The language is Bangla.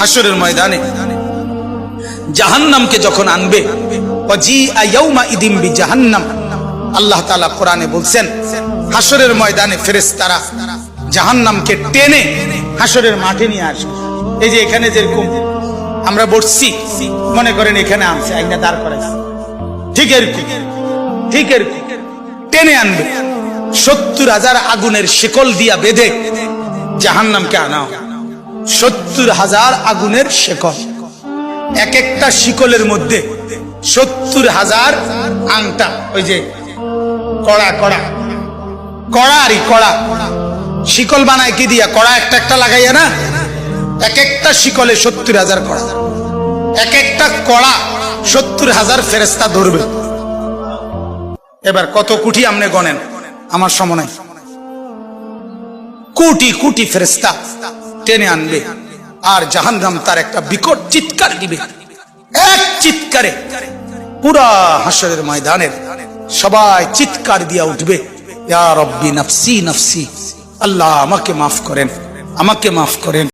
হাসরের ময়দানে জাহান্নামকে যখন আনবে, ওয়াজিআ ইয়াউমা ইদিম বিজাহান্নাম, আল্লাহ তাআলা কোরআনে বলছেন হাসরের ময়দানে ফেরেশতারা জাহান্নামকে টেনে হাসরের মাঠে নিয়ে আসবে। এই যে এখানে যেরকম আমরা বসছি, মনে করেন এখানে আনছে আইনা দাঁড় করাইছে, ঠিক এরকম টেনে আনবে। 70,000 আগুনের শিকল দিয়া বেঁধে জাহান্নামকে আনা হবে। 70,000 আগুনের শিকল, এক একটা শিকলের মধ্যে 70,000 আংটা, ওই যে কড়া শিকল বানায় কি দিয়া, কড়া একটা একটা লাগাইয়া না, এক একটা শিকলে 70,000 কড়া, এক একটা কড়া 70,000 ফেরেশতা ধরবে। এবার কত কোটি আপনি গণেন, আমার সময় নাই। কোটি কোটি ফেরেশতা টেনে আনবে, আর জাহান্নাম তার একটা বিকট চিৎকার দিবে। এক চিৎকারে পুরা হাসরের ময়দানের সবাই চিৎকার দিয়া উঠবে, ইয়া রব্বি নাফসি নাফসি, আল্লাহ আমাকে মাফ করেন, আমাকে মাফ করেন।